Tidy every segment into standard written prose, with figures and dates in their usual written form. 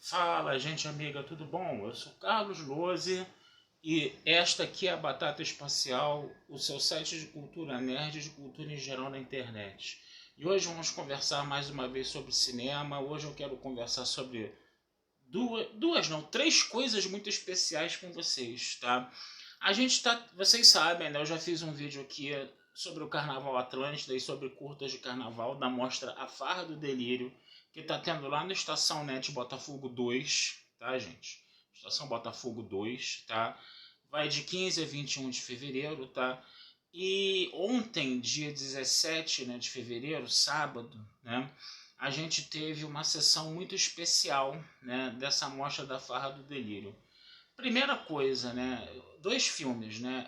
Fala, gente amiga, tudo bom? Eu sou Carlos Lose e esta aqui é a Batata Espacial, o seu site de cultura nerd e de cultura em geral na internet. E hoje vamos conversar mais uma vez sobre cinema. Hoje eu quero conversar sobre três coisas muito especiais com vocês, tá? Vocês sabem, né? Eu já fiz um vídeo aqui sobre o Carnaval Atlântida e sobre curtas de carnaval da mostra A Farra do Delírio, que tá tendo lá no Estação Net Botafogo 2, tá, gente? Estação Botafogo 2, tá? Vai de 15 a 21 de fevereiro, tá? E ontem, dia 17, né, de fevereiro, sábado, né, a gente teve uma sessão muito especial, né, dessa mostra da Farra do Delírio. Primeira coisa, né, dois filmes, né,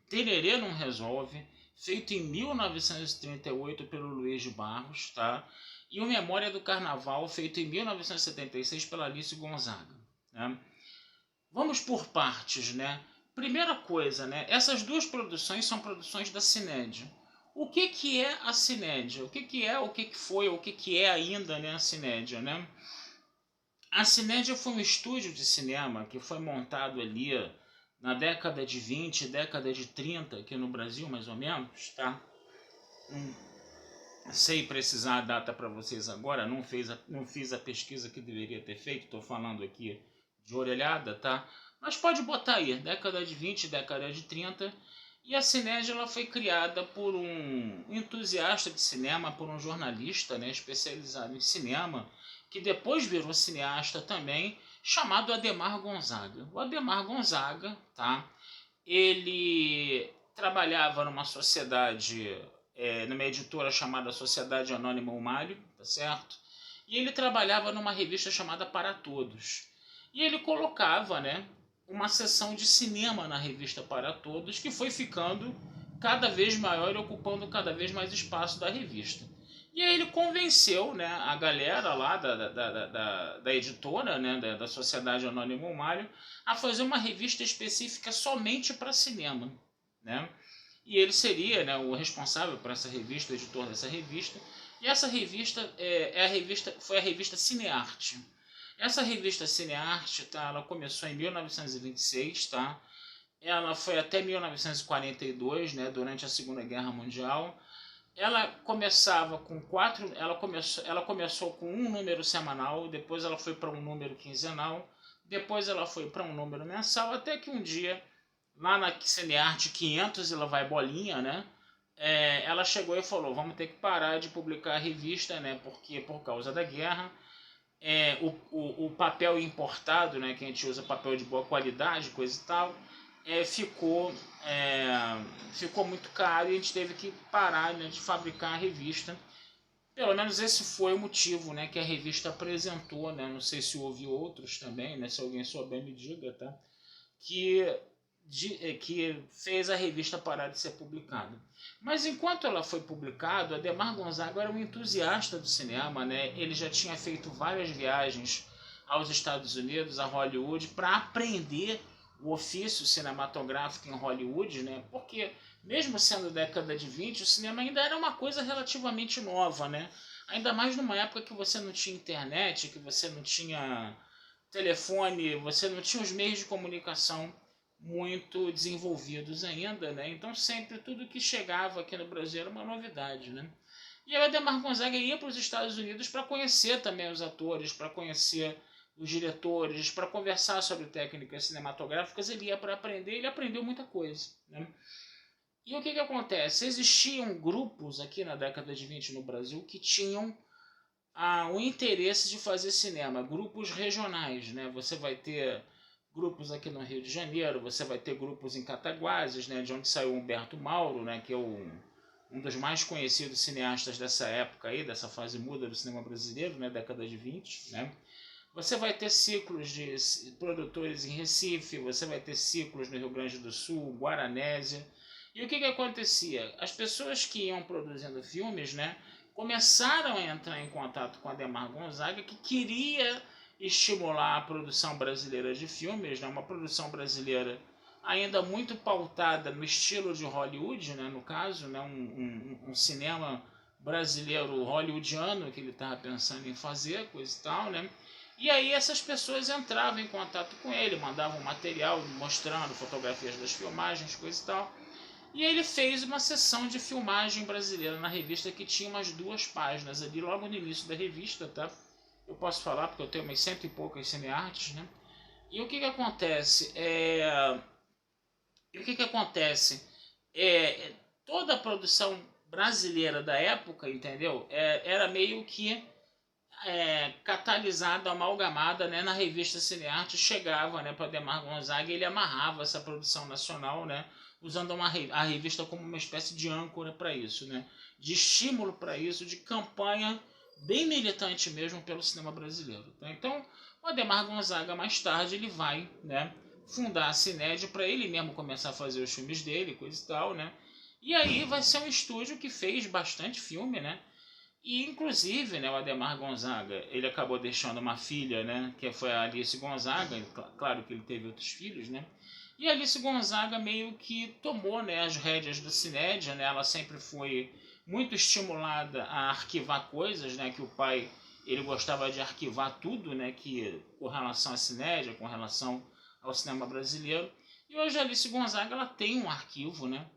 Tererê Não Resolve, feito em 1938 pelo Luiz de Barros, tá? E o Memória do Carnaval, feito em 1976 pela Alice Gonzaga, né? Vamos por partes, né? Primeira coisa, né? Essas duas produções são produções da Cined. O que é a Cined? O que foi, o que é ainda, né, a Cined, né? A Cinédia foi um estúdio de cinema que foi montado ali na década de 20, década de 30, aqui no Brasil, mais ou menos, tá? Não sei precisar a data para vocês agora, não fiz a pesquisa que deveria ter feito, estou falando aqui de orelhada, tá? Mas pode botar aí, década de 20, década de 30. E a Cinédia ela foi criada por um entusiasta de cinema, por um jornalista, né, especializado em cinema, que depois virou cineasta também, chamado Adhemar Gonzaga. O Adhemar Gonzaga, tá? Ele trabalhava numa sociedade, numa editora chamada Sociedade Anônima Humário, tá certo? E ele trabalhava numa revista chamada Para Todos. E ele colocava, né, uma sessão de cinema na revista Para Todos, que foi ficando cada vez maior e ocupando cada vez mais espaço da revista. E aí ele convenceu, né, a galera lá da editora, né, da Sociedade Anônima Humário, a fazer uma revista específica somente para cinema, né? E ele seria, né, o responsável por essa revista, o editor dessa revista. E essa revista foi a revista Cinearte. Essa revista Cinearte, tá, ela começou em 1926, tá? Ela foi até 1942, né, durante a Segunda Guerra Mundial. Ela começava com ela começou com um número semanal, depois ela foi para um número quinzenal, depois ela foi para um número mensal, até que um dia, lá na Cinearte 500 e lá vai bolinha, né? Ela chegou e falou, vamos ter que parar de publicar a revista, né? Porque por causa da guerra, o papel importado, né? Que a gente usa papel de boa qualidade, coisa e tal, ficou muito caro e a gente teve que parar, né, de fabricar a revista. Pelo menos esse foi o motivo, né, que a revista apresentou, né? Não sei se houve outros também, né? Se alguém souber me diga, tá? Que fez a revista parar de ser publicada. Mas enquanto ela foi publicada, Adhemar Gonzaga era um entusiasta do cinema, né? Ele já tinha feito várias viagens aos Estados Unidos, a Hollywood, para aprender o ofício cinematográfico em Hollywood, né? Porque mesmo sendo década de 20, o cinema ainda era uma coisa relativamente nova, né? Ainda mais numa época que você não tinha internet, que você não tinha telefone, você não tinha os meios de comunicação muito desenvolvidos ainda, né? Então sempre tudo que chegava aqui no Brasil era uma novidade, né? E o Adhemar Gonzaga ia para os Estados Unidos para conhecer também os atores, para conhecer os diretores, para conversar sobre técnicas cinematográficas. Ele ia para aprender, ele aprendeu muita coisa, né? E o que acontece? Existiam grupos aqui na década de 20 no Brasil que tinham o interesse de fazer cinema, grupos regionais, né? Você vai ter grupos aqui no Rio de Janeiro, você vai ter grupos em Cataguases, né, de onde saiu Humberto Mauro, né, que é um dos mais conhecidos cineastas dessa época aí, dessa fase muda do cinema brasileiro, né, década de 20, né? Você vai ter ciclos de produtores em Recife, você vai ter ciclos no Rio Grande do Sul, Guaranésia. E o que acontecia? As pessoas que iam produzindo filmes, né, começaram a entrar em contato com Adhemar Gonzaga, que queria estimular a produção brasileira de filmes, né, uma produção brasileira ainda muito pautada no estilo de Hollywood, né, no caso, né, um cinema brasileiro hollywoodiano que ele estava pensando em fazer, coisa e tal, né? E aí essas pessoas entravam em contato com ele, mandavam material mostrando fotografias das filmagens, coisa e tal. E ele fez uma sessão de filmagem brasileira na revista que tinha umas 2 páginas ali, logo no início da revista, tá? Eu posso falar porque eu tenho umas 100 e poucas cineartes, né? E o que que acontece? E o que que acontece? Toda a produção brasileira da época, entendeu? Era meio que catalisada, amalgamada, né, na revista Cinearte, chegava, né, para Adhemar Gonzaga e ele amarrava essa produção nacional, né, usando a revista como uma espécie de âncora para isso, né, de estímulo para isso, de campanha bem militante mesmo pelo cinema brasileiro. Tá? Então, o Adhemar Gonzaga, mais tarde, ele vai, né, fundar a Cinédia para ele mesmo começar a fazer os filmes dele, coisa e tal, né, e aí vai ser um estúdio que fez bastante filme, né, e, inclusive, né, o Adhemar Gonzaga, ele acabou deixando uma filha, né, que foi a Alice Gonzaga, claro que ele teve outros filhos, né, e a Alice Gonzaga meio que tomou, né, as rédeas do Cinédia, né, ela sempre foi muito estimulada a arquivar coisas, né, que o pai, ele gostava de arquivar tudo, né, que, com relação à Cinédia, com relação ao cinema brasileiro, e hoje a Alice Gonzaga, ela tem um arquivo, né,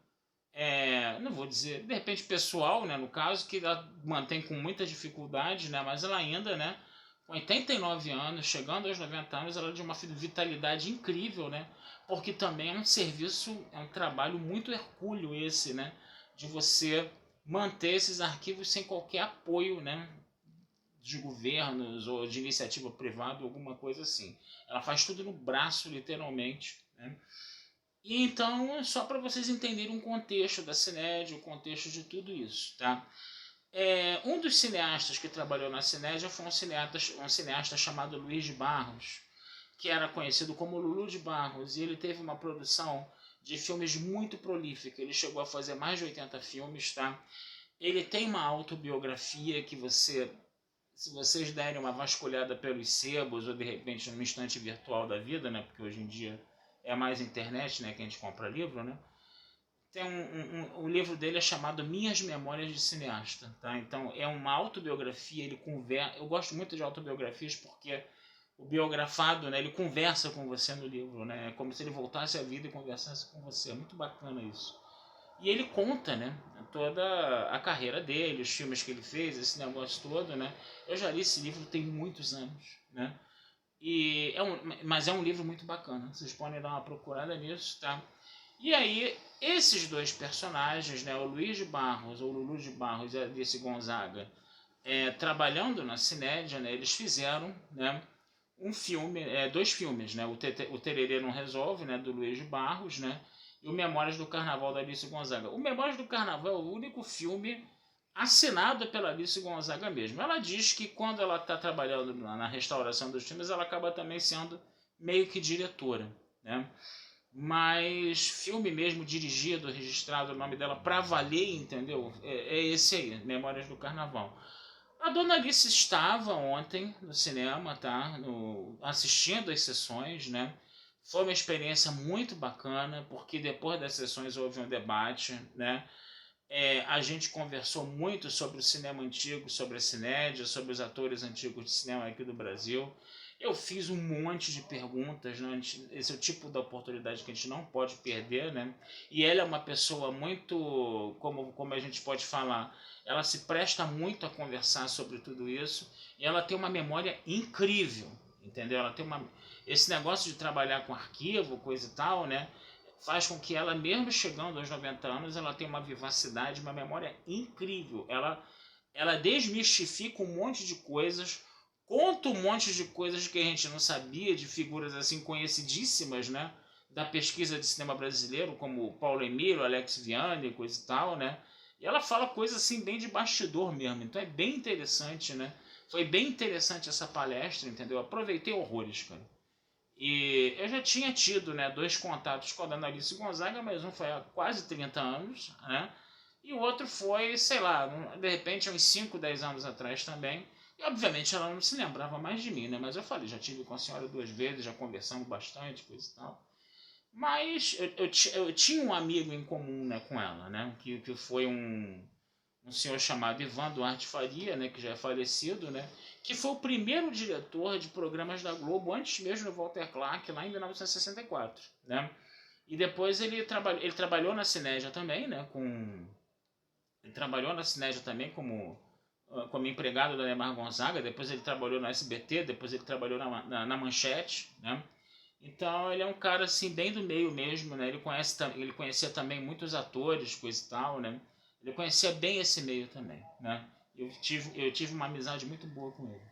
não vou dizer, de repente pessoal, né, no caso, que ela mantém com muita dificuldade, né, mas ela ainda, né, com 89 anos, chegando aos 90 anos, ela é de uma vitalidade incrível, né, porque também é um serviço, é um trabalho muito hercúleo esse, né, de você manter esses arquivos sem qualquer apoio, né, de governos ou de iniciativa privada, alguma coisa assim. Ela faz tudo no braço, literalmente, né. E então, só para vocês entenderem um contexto da Cinédia, o contexto de tudo isso, tá? Um dos cineastas que trabalhou na Cinédia foi um cineasta chamado Luiz de Barros, que era conhecido como Lulu de Barros, e ele teve uma produção de filmes muito prolífica. Ele chegou a fazer mais de 80 filmes, tá? Ele tem uma autobiografia que se vocês derem uma vasculhada pelos sebos ou de repente numa estante virtual da vida, né? Porque hoje em dia é mais internet, né, que a gente compra livro, né? Tem o livro dele é chamado Minhas Memórias de Cineasta, tá? Então é uma autobiografia, ele conversa. Eu gosto muito de autobiografias porque o biografado, né, ele conversa com você no livro, né? É como se ele voltasse à vida e conversasse com você. É muito bacana isso. E ele conta, né, toda a carreira dele, os filmes que ele fez, esse negócio todo, né? Eu já li esse livro tem muitos anos, né? Mas é um livro muito bacana. Vocês podem dar uma procurada nisso, tá? E aí, esses 2 personagens, né, o Luiz de Barros, ou Lulu de Barros e a Alice Gonzaga, trabalhando na Cinédia, né, eles fizeram, né, um filme, 2 filmes, né, o Tererê Não Resolve, né, do Luiz de Barros, né, e o Memórias do Carnaval da Alice Gonzaga. O Memórias do Carnaval é o único filme assinado pela Alice Gonzaga mesmo. Ela diz que quando ela está trabalhando na restauração dos filmes, ela acaba também sendo meio que diretora, né? Mas filme mesmo dirigido, registrado o nome dela pra valer, entendeu? É esse aí, Memórias do Carnaval. A Dona Alice estava ontem no cinema, tá? Assistindo às sessões, né? Foi uma experiência muito bacana, porque depois das sessões houve um debate, né? A gente conversou muito sobre o cinema antigo, sobre a Cinédia, sobre os atores antigos de cinema aqui do Brasil. Eu fiz um monte de perguntas, né? Esse é o tipo da oportunidade que a gente não pode perder, né? E ela é uma pessoa muito, como a gente pode falar, ela se presta muito a conversar sobre tudo isso e ela tem uma memória incrível, entendeu? Ela tem esse negócio de trabalhar com arquivo, coisa e tal, né? Faz com que ela, mesmo chegando aos 90 anos, ela tenha uma vivacidade, uma memória incrível. Ela desmistifica um monte de coisas, conta um monte de coisas que a gente não sabia, de figuras assim conhecidíssimas, né? Da pesquisa de cinema brasileiro, como Paulo Emílio, Alex Vianney, coisa e tal, né? E ela fala coisas assim bem de bastidor mesmo, então é bem interessante, né? Foi bem interessante essa palestra, entendeu? Aproveitei horrores, cara. E eu já tinha tido, né, 2 contatos com a Dona Alice Gonzaga, mas um foi há quase 30 anos, né? E o outro foi, sei lá, de repente uns 5, 10 anos atrás também. E obviamente ela não se lembrava mais de mim, né? Mas eu falei, já tive com a senhora 2 vezes, já conversamos bastante, coisa e tal. Mas eu tinha um amigo em comum, né, com ela, né? Que foi um um senhor chamado Ivan Duarte Faria, né, que já é falecido, né, que foi o primeiro diretor de programas da Globo, antes mesmo do Walter Clark, lá em 1964. Né? E depois ele trabalhou na Cinésia também, né, ele trabalhou na Cinésia também como empregado da Neymar Gonzaga, depois ele trabalhou na SBT, depois ele trabalhou na Manchete, né? Então ele é um cara assim bem do meio mesmo, né? Ele conhecia também muitos atores, coisa e tal, né? Ele conhecia bem esse meio também, né? Eu tive uma amizade muito boa com ele.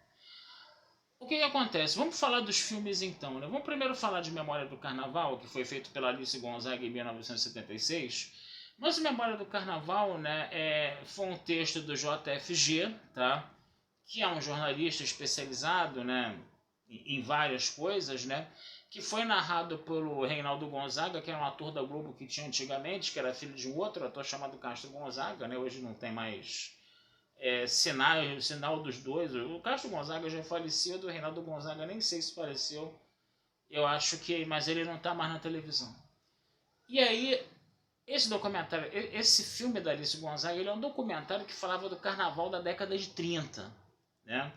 O que acontece? Vamos falar dos filmes então, né? Vamos primeiro falar de Memória do Carnaval, que foi feito pela Alice Gonzaga em 1976. Mas o Memória do Carnaval, né, foi um texto do JFG, tá? Que é um jornalista especializado, né, em várias coisas, né? Que foi narrado pelo Reinaldo Gonzaga, que era um ator da Globo que tinha antigamente, que era filho de um outro ator chamado Castro Gonzaga, né? Hoje não tem mais sinal dos dois. O Castro Gonzaga já é falecido, o Reinaldo Gonzaga nem sei se faleceu. Eu acho que, mas ele não está mais na televisão. E aí, esse documentário, esse filme da Alice Gonzaga, ele é um documentário que falava do carnaval da década de 30, né?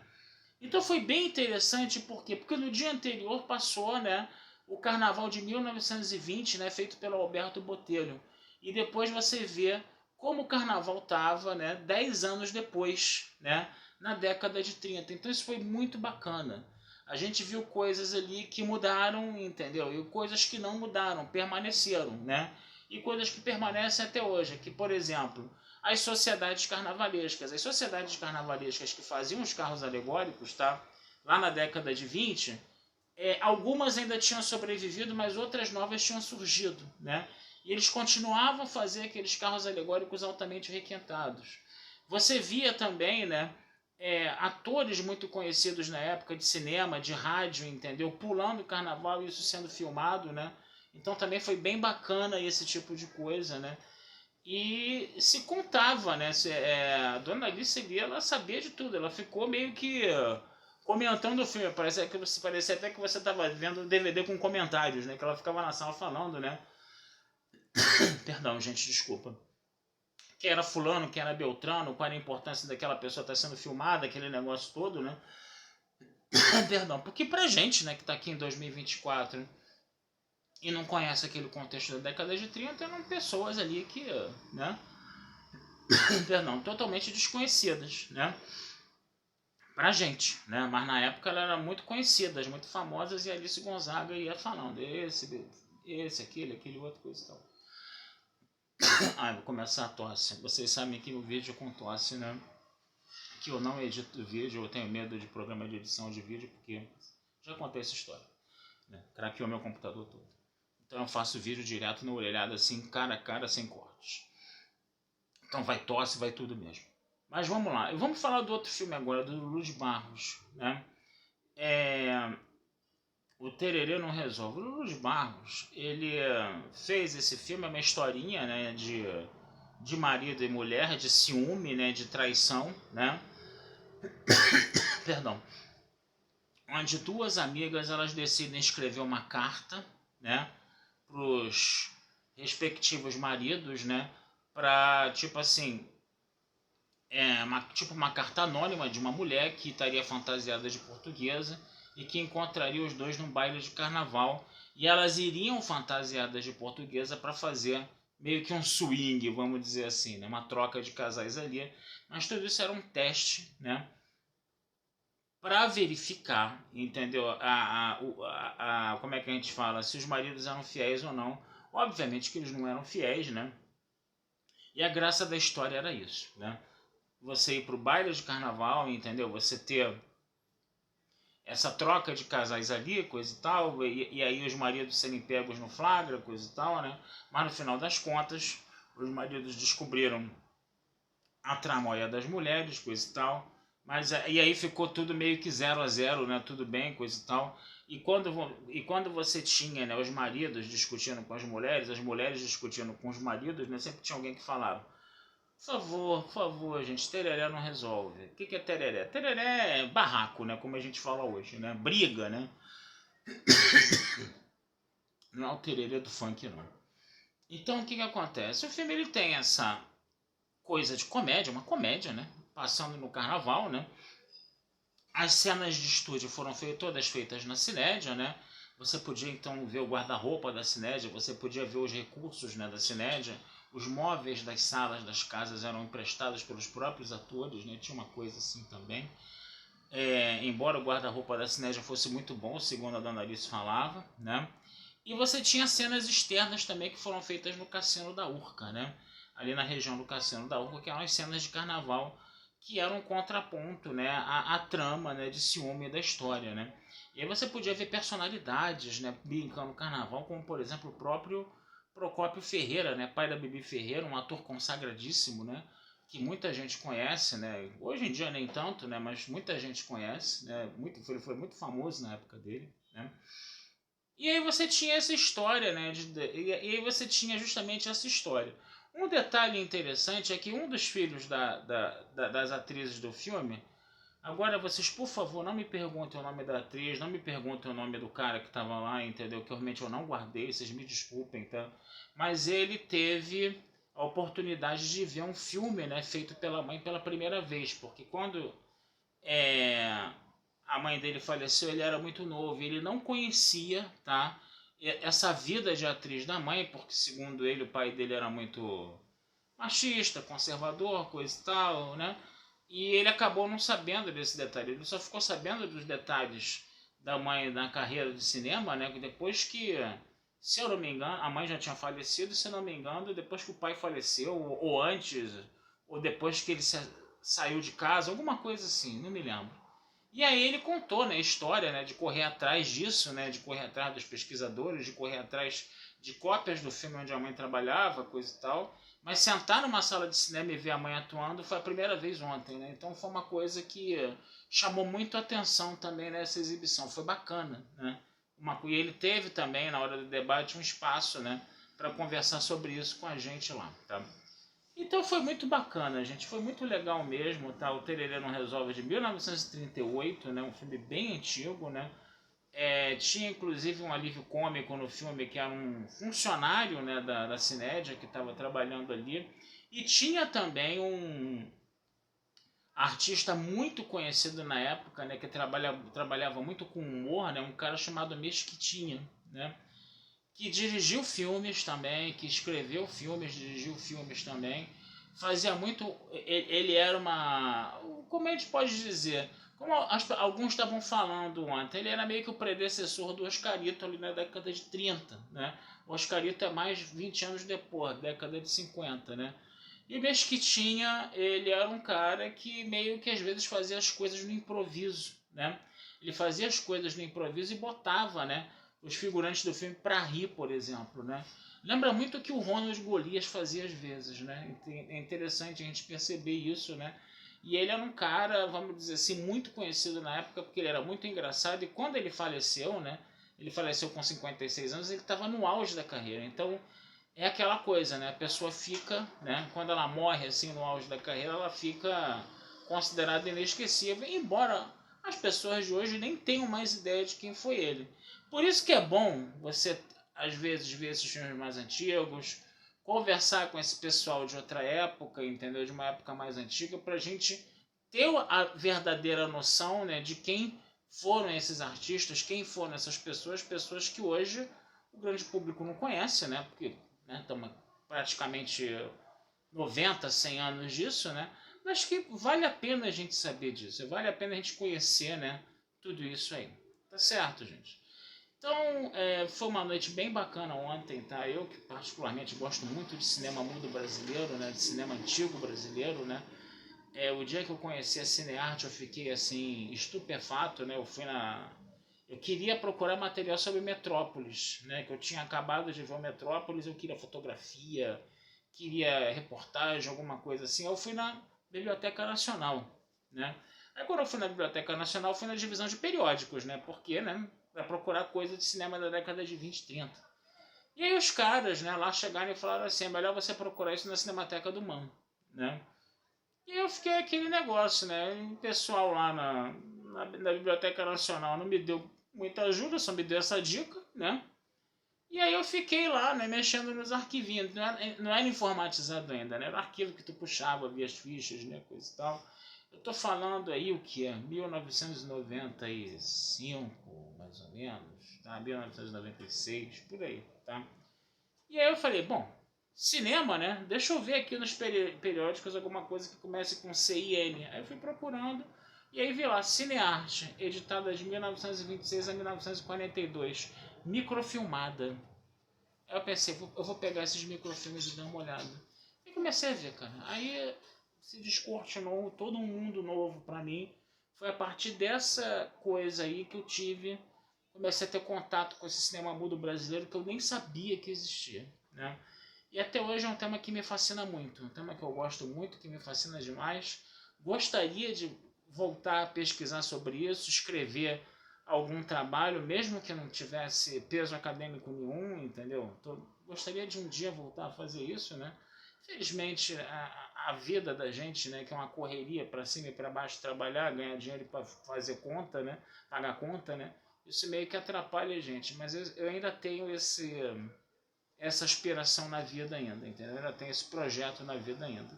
Então foi bem interessante, por quê? Porque no dia anterior passou, né, o carnaval de 1920, né, feito pelo Alberto Botelho. E depois você vê como o carnaval estava, né, 10 anos depois, né, na década de 30. Então isso foi muito bacana. A gente viu coisas ali que mudaram, entendeu? E coisas que não mudaram, permaneceram, né? E coisas que permanecem até hoje. Que, por exemplo, as sociedades carnavalescas. As sociedades carnavalescas que faziam os carros alegóricos, tá? Lá na década de 20, algumas ainda tinham sobrevivido, mas outras novas tinham surgido, né? E eles continuavam a fazer aqueles carros alegóricos altamente requintados. Você via também, né, atores muito conhecidos na época de cinema, de rádio, entendeu? Pulando o carnaval e isso sendo filmado, né? Então também foi bem bacana esse tipo de coisa, né? E se contava, né? A dona Alice ali, ela sabia de tudo. Ela ficou meio que comentando o filme. Parecia até que você estava vendo o DVD com comentários, né? Que ela ficava na sala falando, né? Perdão, gente, desculpa. Que era fulano, que era Beltrano, qual era a importância daquela pessoa estar sendo filmada, aquele negócio todo, né? Perdão, porque pra gente, né, que tá aqui em 2024 e não conhece aquele contexto da década de 30, eram pessoas ali que, né? Perdão, totalmente desconhecidas, né? Pra gente, né? Mas na época elas eram muito conhecidas, muito famosas, e a Alice Gonzaga ia falando esse, aquele outro, coisa e tal. Ai, vou começar a tosse. Vocês sabem que o vídeo com tosse, né? Que eu não edito vídeo, eu tenho medo de programa de edição de vídeo, porque já contei essa história, né? Craqueou meu computador todo. Então eu faço vídeo direto na orelhada, assim, cara a cara, sem cortes. Então vai tosse, vai tudo mesmo. Mas vamos lá. Vamos falar do outro filme agora, do Lulu Barros, né? O Tererê não resolve. O Lulu Barros, ele fez esse filme, é uma historinha, né, de marido e mulher, de ciúme, né, de traição, né? Perdão. Onde duas amigas, elas decidem escrever uma carta, né, pros respectivos maridos, né, pra, tipo assim, uma carta anônima de uma mulher que estaria fantasiada de portuguesa e que encontraria os dois num baile de carnaval, e elas iriam fantasiadas de portuguesa para fazer meio que um swing, vamos dizer assim, né? Uma troca de casais ali, mas tudo isso era um teste, né? Para verificar, entendeu? Como é que a gente fala? Se os maridos eram fiéis ou não. Obviamente que eles não eram fiéis, né? E a graça da história era isso, né? Você ir pro baile de carnaval, entendeu? Você ter essa troca de casais ali, coisa e tal, e aí os maridos serem pegos no flagra, coisa e tal, né? Mas no final das contas, os maridos descobriram a tramóia das mulheres, coisa e tal, mas e aí ficou tudo meio que 0-0, né? Tudo bem, coisa e tal. E quando você tinha, né, os maridos discutindo com as mulheres discutindo com os maridos, né? Sempre tinha alguém que falava: por favor, gente, tereré não resolve. O que é tereré? Tereré é barraco, né? Como a gente fala hoje, né? Briga, né? Não é o tereré do funk, não. Então, o que acontece? O filme, ele tem coisa de comédia, uma comédia, né? Passando no carnaval, né? As cenas de estúdio foram todas feitas na Cinédia, né? Você podia então ver o guarda-roupa da Cinédia, você podia ver os recursos, né, da Cinédia, os móveis das salas das casas eram emprestados pelos próprios atores, né? Tinha uma coisa assim também. Embora o guarda-roupa da Cinédia fosse muito bom, segundo a Dona Alice falava, né? E você tinha cenas externas também que foram feitas no Cassino da Urca, né? Ali na região do Cassino da Urca, que eram as cenas de carnaval que eram um contraponto, né, à trama, né, de ciúme da história, né? E aí você podia ver personalidades, né, brincando no carnaval, como por exemplo o próprio Procópio Ferreira, né, pai da Bibi Ferreira, um ator consagradíssimo, né, que muita gente conhece, né? Hoje em dia nem tanto, né, mas muita gente conhece, né? Ele foi muito famoso na época dele, né? E aí você tinha essa história, né? E aí você tinha justamente essa história. Um detalhe interessante é que um dos filhos das atrizes do filme. Agora vocês, por favor, não me perguntem o nome da atriz, não me perguntem o nome do cara que estava lá, entendeu? Que realmente eu não guardei, vocês me desculpem, tá? Mas ele teve a oportunidade de ver um filme, né, feito pela mãe pela primeira vez, porque quando é, a mãe dele faleceu, ele era muito novo, ele não conhecia, tá, essa vida de atriz da mãe, porque segundo ele o pai dele era muito machista, conservador, coisa e tal, né? E ele acabou não sabendo desse detalhe, ele só ficou sabendo dos detalhes da mãe na carreira de cinema, né? Depois que, se eu não me engano, a mãe já tinha falecido, se eu não me engano, depois que o pai faleceu, ou antes, ou depois que ele saiu de casa, alguma coisa assim, não me lembro. E aí ele contou, né, a história, né, de correr atrás disso, né, de correr atrás dos pesquisadores, de correr atrás de cópias do filme onde a mãe trabalhava, coisa e tal. Mas sentar numa sala de cinema e ver a mãe atuando foi a primeira vez ontem, né? Então foi uma coisa que chamou muito a atenção também nessa exibição. Foi bacana, né? E ele teve também, na hora do debate, um espaço, né, para conversar sobre isso com a gente lá, tá? Então foi muito bacana, gente. Foi muito legal mesmo, tá? O Tererê Não Resolve de 1938, né? Um filme bem antigo, né? Tinha inclusive um alívio cômico no filme que era um funcionário, né, da Cinédia que estava trabalhando ali. E tinha também um artista muito conhecido na época, né, que trabalhava muito com humor, né, um cara chamado Mesquitinha, né? Que dirigiu filmes também, que escreveu filmes, dirigiu filmes também. Fazia muito. Ele era uma. Como a gente pode dizer? Como alguns estavam falando ontem, ele era meio que o predecessor do Oscarito ali na década de 30, né? O Oscarito é mais 20 anos depois, década de 50, né? E Mesquitinha, ele era um cara que meio que às vezes fazia as coisas no improviso, né? Ele fazia as coisas no improviso e botava, né, os figurantes do filme para rir, por exemplo, né? Lembra muito o que o Ronald Golias fazia às vezes, né? É interessante a gente perceber isso, né? E ele era um cara, vamos dizer assim, muito conhecido na época porque ele era muito engraçado e quando ele faleceu, né? Ele faleceu com 56 anos, ele estava no auge da carreira. Então, é aquela coisa, né? A pessoa fica, né? Quando ela morre assim no auge da carreira, ela fica considerada inesquecível, embora as pessoas de hoje nem tenham mais ideia de quem foi ele. Por isso que é bom você às vezes ver esses filmes mais antigos, conversar com esse pessoal de outra época, entendeu? De uma época mais antiga, para a gente ter a verdadeira noção, né, de quem foram esses artistas, quem foram essas pessoas, pessoas que hoje o grande público não conhece, né? Porque estamos praticamente 90, 100 anos disso, né? Mas que vale a pena a gente saber disso, vale a pena a gente conhecer, né, tudo isso aí. Tá certo, gente? Então, foi uma noite bem bacana ontem, tá? Eu que particularmente gosto muito de cinema mudo brasileiro, né, de cinema antigo brasileiro, né? O dia que eu conheci a Cinearte eu fiquei assim estupefato, né? Eu queria procurar material sobre Metrópolis, né? Que eu tinha acabado de ver o Metrópolis, eu queria fotografia, queria reportagem, alguma coisa assim. Eu fui na Biblioteca Nacional, né? Aí quando eu fui na Biblioteca Nacional, eu fui na divisão de periódicos, né? Porque, né? Para procurar coisa de cinema da década de 20, 30. E aí os caras, né, lá chegaram e falaram assim, é melhor você procurar isso na Cinemateca do MAM, né? E eu fiquei aquele negócio, né? O pessoal lá na Biblioteca Nacional não me deu muita ajuda, só me deu essa dica, né? E aí eu fiquei lá, né, mexendo nos arquivinhos. Não era informatizado ainda, né? Era arquivo que tu puxava, via as fichas, né, coisa e tal. Eu tô falando aí o que é? 1995, mais ou menos, tá? 1996, por aí, tá? E aí eu falei, bom, cinema, né? Deixa eu ver aqui nos periódicos alguma coisa que comece com CIN. Aí eu fui procurando e aí vi lá, Cinearte, editada de 1926 a 1942, microfilmada. Aí eu pensei, eu vou pegar esses microfilmes e dar uma olhada. E comecei a ver, cara. Aí se descortinou todo um mundo novo pra mim. Foi a partir dessa coisa aí que eu tive, comecei a ter contato com esse cinema mudo brasileiro que eu nem sabia que existia, né? E até hoje é um tema que me fascina muito, um tema que eu gosto muito, que me fascina demais. Gostaria de voltar a pesquisar sobre isso, escrever algum trabalho, mesmo que não tivesse peso acadêmico nenhum, entendeu? Gostaria de um dia voltar a fazer isso, né? Infelizmente, a vida da gente, né, que é uma correria para cima e para baixo, trabalhar, ganhar dinheiro para fazer conta, né, pagar conta, né, isso meio que atrapalha a gente. Mas eu ainda tenho essa aspiração na vida ainda, entendeu? Eu ainda tenho esse projeto na vida ainda.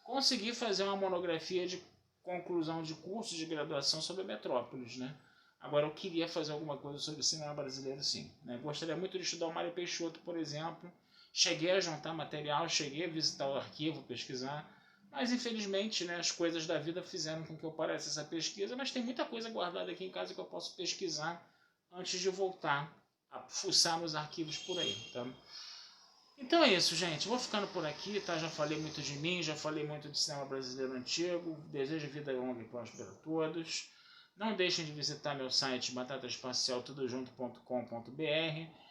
Consegui fazer uma monografia de conclusão de curso de graduação sobre Metrópolis, né? Agora, eu queria fazer alguma coisa sobre o cinema brasileiro, sim. Né? Gostaria muito de estudar o Mário Peixoto, por exemplo. Cheguei a juntar material, cheguei a visitar o arquivo, pesquisar, mas infelizmente, né, as coisas da vida fizeram com que eu parasse essa pesquisa, mas tem muita coisa guardada aqui em casa que eu posso pesquisar antes de voltar a fuçar nos arquivos por aí, tá? Então é isso, gente. Vou ficando por aqui, tá? Já falei muito de mim, já falei muito de cinema brasileiro antigo. Desejo vida longa e próspera a todos. Não deixem de visitar meu site batataespacialtudojunto.com.br.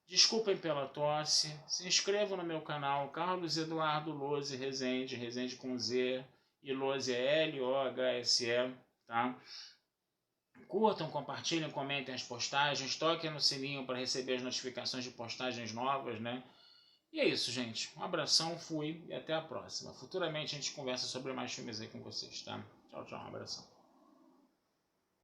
Desculpem pela tosse. Se inscrevam no meu canal Carlos Eduardo Lose Rezende, Rezende com Z, e Lose é L-O-H-S-E, tá? Curtam, compartilhem, comentem as postagens, toquem no sininho para receber as notificações de postagens novas, né? E é isso, gente. Um abração, fui e até a próxima. Futuramente a gente conversa sobre mais filmes aí com vocês, tá? Tchau, tchau, um abração.